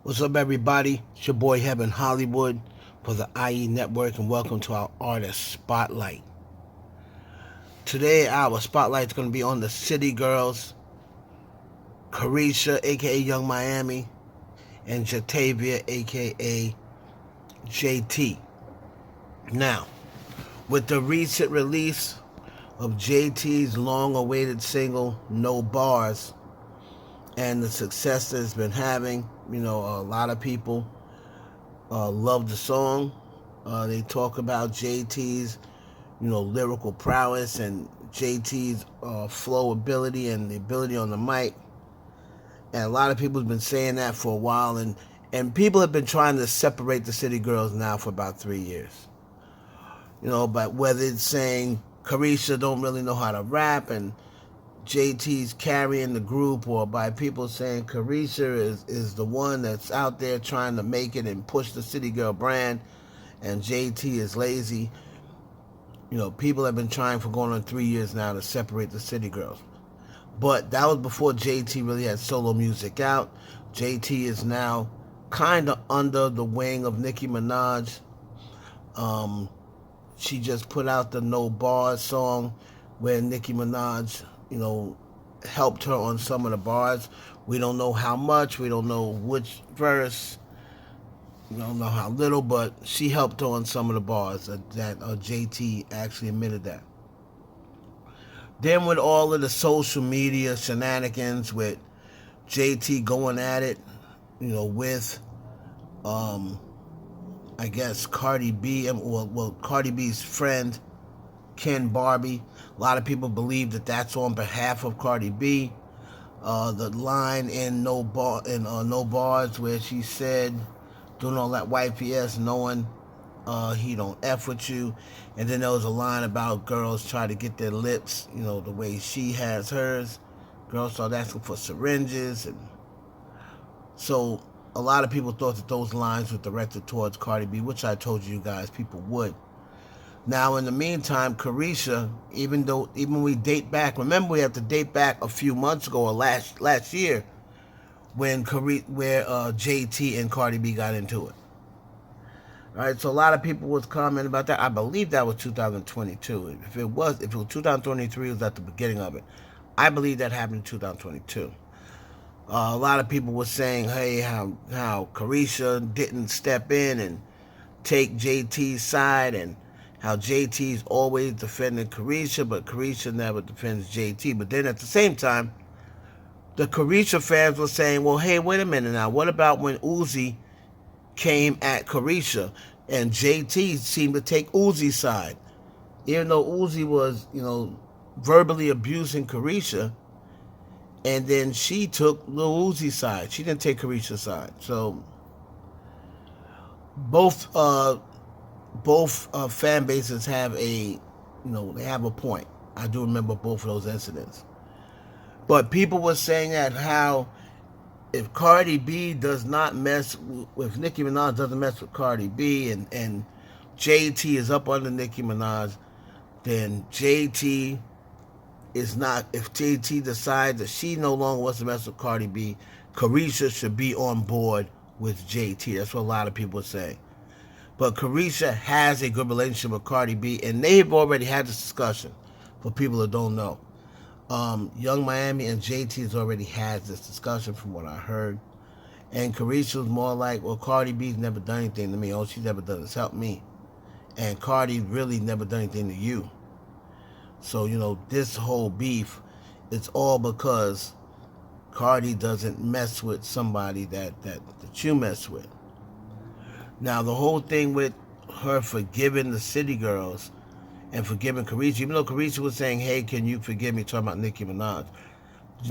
What's up, everybody? It's your boy Heaven Hollywood for the IE Network, and welcome to our Artist Spotlight. Today, our spotlight is going to be on the City Girls, Caresha, aka Young Miami, and Jatavia, aka JT. Now, with the recent release of JT's long-awaited single "No Bars" and the success that it's been having, a lot of people love the song. They talk about JT's, lyrical prowess and JT's flow ability and the ability on the mic. And a lot of people have been saying that for a while, and people have been trying to separate the City Girls now for about 3 years. But whether it's saying Caresha don't really know how to rap and JT's carrying the group, or by people saying Caresha is the one that's out there trying to make it and push the City Girl brand, and JT is lazy. People have been trying for going on 3 years now to separate the City Girls. But that was before JT really had solo music out. JT is now kind of under the wing of Nicki Minaj. She just put out the No Bars song where Nicki Minaj, helped her on some of the bars. We don't know how much, we don't know which verse, we don't know how little, but she helped her on some of the bars that JT actually admitted that. Then with all of the social media shenanigans with JT going at it, with I guess Cardi B, Cardi B's friend Ken Barbie. A lot of people believe that that's on behalf of Cardi B. The line in No Bars where she said, "Doing all that white PS, knowing he don't f with you," and then there was a line about girls trying to get their lips, the way she has hers. Girls start asking for syringes, and so a lot of people thought that those lines were directed towards Cardi B, which I told you guys people would. Now, in the meantime, Caresha, even we date back, remember we have to date back a few months ago or last year when JT and Cardi B got into it. All right, so a lot of people was commenting about that. I believe that was 2022. If it was 2023, it was at the beginning of it. I believe that happened in 2022. A lot of people were saying, hey, how Caresha didn't step in and take JT's side, and how JT's always defending Caresha, but Caresha never defends JT. But then at the same time, the Caresha fans were saying, well, hey, wait a minute now. What about when Uzi came at Caresha and JT seemed to take Uzi's side? Even though Uzi was, verbally abusing Caresha, and then she took Lil Uzi's side. She didn't take Caresha's side. So both fan bases have they have a point. I do remember both of those incidents. But people were saying that how if Cardi B does not mess with Nicki Minaj, doesn't mess with Cardi B, and JT is up under Nicki Minaj, then JT is not. If JT decides that she no longer wants to mess with Cardi B, Caresha should be on board with JT. That's what a lot of people are saying. But Caresha has a good relationship with Cardi B, and they've already had this discussion. For people that don't know, Young Miami and JT has already had this discussion, from what I heard. And Caresha was more like, well, Cardi B's never done anything to me. All she's ever done is help me. And Cardi really never done anything to you. So, this whole beef, it's all because Cardi doesn't mess with somebody that you mess with. Now, the whole thing with her forgiving the City Girls and forgiving Caresha, even though Caresha was saying, hey, can you forgive me, talking about Nicki Minaj.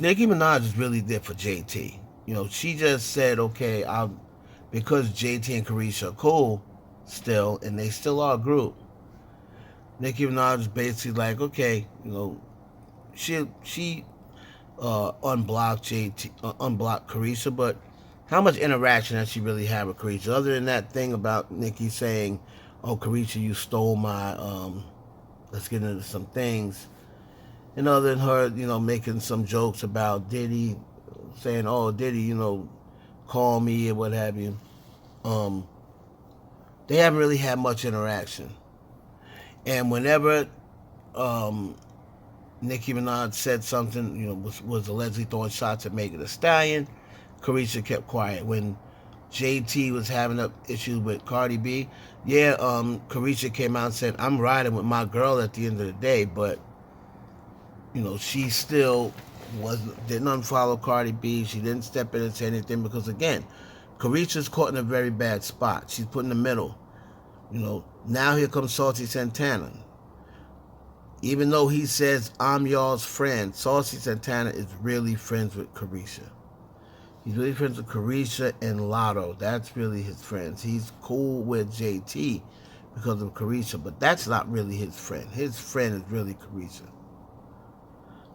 Nicki Minaj is really there for JT. She just said, okay, because JT and Caresha are cool still, and they still are a group. Nicki Minaj is basically like, okay, she unblocked Caresha, but how much interaction has she really had with Caresha? Other than that thing about Nicki saying, oh, Caresha, you stole my, let's get into some things. And other than her, making some jokes about Diddy, saying, oh, Diddy, call me or what have you. Um, they haven't really had much interaction. And whenever um, Nicki Minaj said something, was allegedly throwing shots at Megan Thee Stallion, Caresha kept quiet. When JT was having up issues with Cardi B, yeah, Caresha came out and said, "I'm riding with my girl at the end of the day," but she still didn't unfollow Cardi B. She didn't step in and say anything because again, Caresha's caught in a very bad spot. She's put in the middle. Now here comes Saucy Santana. Even though he says, "I'm y'all's friend," Saucy Santana is really friends with Caresha. He's really friends with Caresha and Lotto. That's really his friends. He's cool with JT because of Caresha, but that's not really his friend. His friend is really Caresha.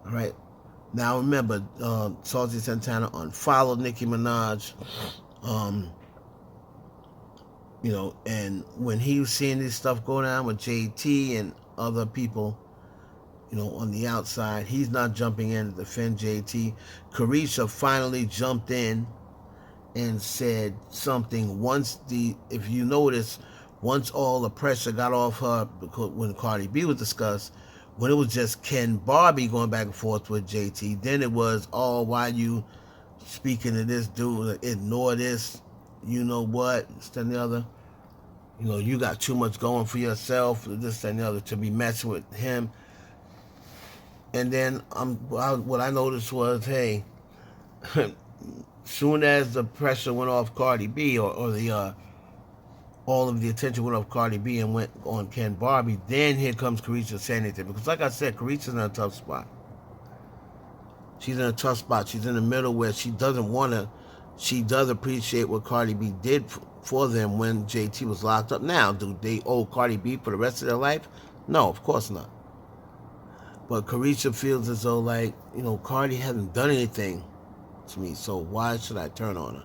All right. Now remember, Saucy Santana unfollowed Nicki Minaj. And when he was seeing this stuff go down with JT and other people, on the outside, he's not jumping in to defend JT. Caresha finally jumped in and said something if you notice, once all the pressure got off her, because when Cardi B was discussed, when it was just Ken Barbie going back and forth with JT, then it was, "Oh, why you speaking to this dude? Ignore this. You know what? This and the other. You got too much going for yourself, this and the other, to be messing with him." And then what I noticed was, hey, soon as the pressure went off Cardi B, or the all of the attention went off Cardi B and went on Ken Barbie, then here comes Caresha saying anything. Because like I said, Caresha's in a tough spot. She's in a tough spot. She's in the middle where she doesn't want to. She does appreciate what Cardi B did for them when JT was locked up. Now, do they owe Cardi B for the rest of their life? No, of course not. But Caresha feels as though, like, Cardi hasn't done anything to me, so why should I turn on her?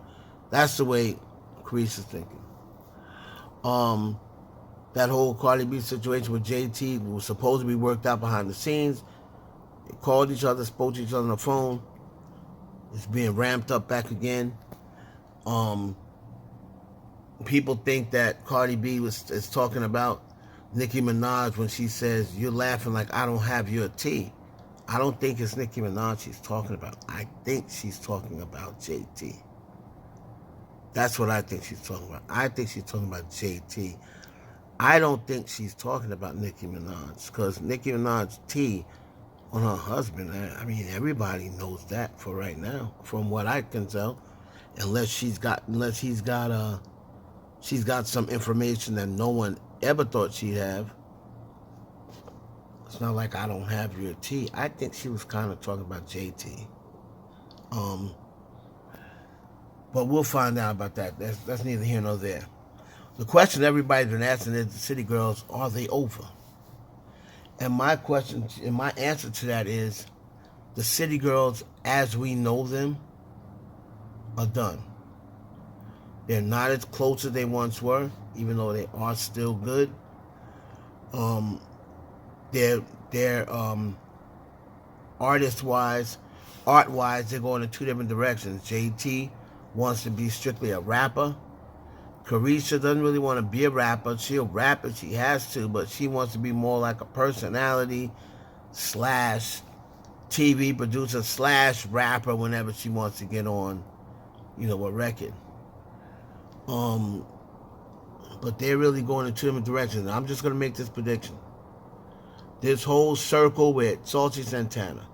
That's the way Caresha's thinking. That whole Cardi B situation with JT was supposed to be worked out behind the scenes. They called each other, spoke to each other on the phone. It's being ramped up back again. People think that Cardi B is talking about Nicki Minaj when she says, "You're laughing like I don't have your tea." I don't think it's Nicki Minaj she's talking about. I think she's talking about JT. That's what I think she's talking about. I think she's talking about JT. I don't think she's talking about Nicki Minaj, because Nicki Minaj's tea on her husband, I mean, everybody knows that for right now, from what I can tell, unless he's got some information that no one ever thought she'd have. It's not like I don't have your tea. I think she was kind of talking about JT. But we'll find out about that. That's neither here nor there. The question everybody's been asking is, the City Girls, are they over? And my answer to that is, the City Girls, as we know them, are done. They're not as close as they once were, even though they are still good. They're art-wise, they're going in two different directions. JT wants to be strictly a rapper. Caresha doesn't really want to be a rapper. She'll rap if she has to, but she wants to be more like a personality / TV producer / rapper whenever she wants to get on, a record. But they're really going in two different directions. I'm just going to make this prediction. This whole circle with Saucy Santana,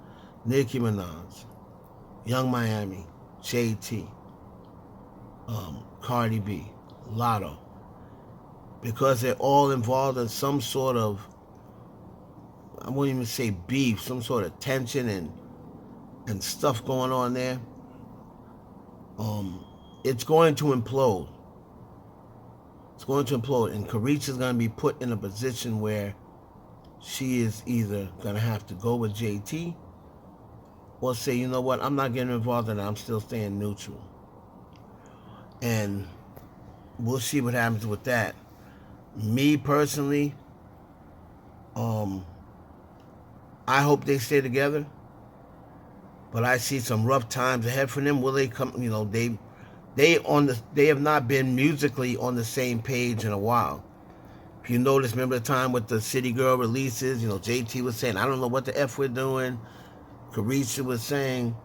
Nicki Minaj, Young Miami, JT, Cardi B, Lotto, because they're all involved in some sort of, I won't even say beef, some sort of tension and stuff going on there. It's going to implode. It's going to implode, and Caresha's going to be put in a position where she is either going to have to go with JT or say, you know what, I'm not getting involved in it, I'm still staying neutral. And we'll see what happens with that. Me personally, I hope they stay together, but I see some rough times ahead for them. Will they come? They have not been musically on the same page in a while. If you notice, remember the time with the City Girl releases, JT was saying, I don't know what the F we're doing. Caresha was saying,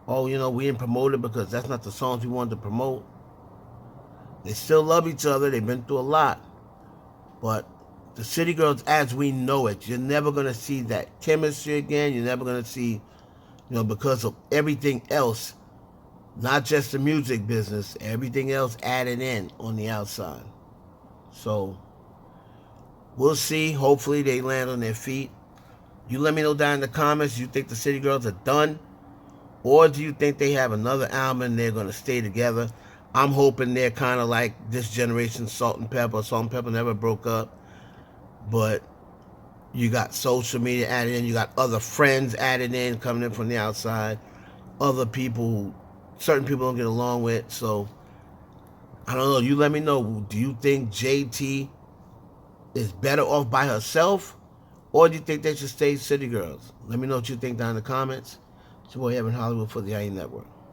oh, we didn't promote it because that's not the songs we wanted to promote. They still love each other. They've been through a lot. But the City Girls, as we know it, you're never going to see that chemistry again. You're never going to see, because of everything else, not just the music business, everything else added in on the outside. So we'll see. Hopefully they land on their feet. You let me know down in the comments. Do you think the City Girls are done? Or do you think they have another album and they're going to stay together? I'm hoping they're kind of like this generation, Salt and Pepper. Salt and Pepper never broke up. But you got social media added in. You got other friends added in, coming in from the outside. Other people, certain people don't get along with. So, I don't know. You let me know. Do you think JT is better off by herself? Or do you think they should stay City Girls? Let me know what you think down in the comments. It's your boy Evan Hollywood for the IE Network.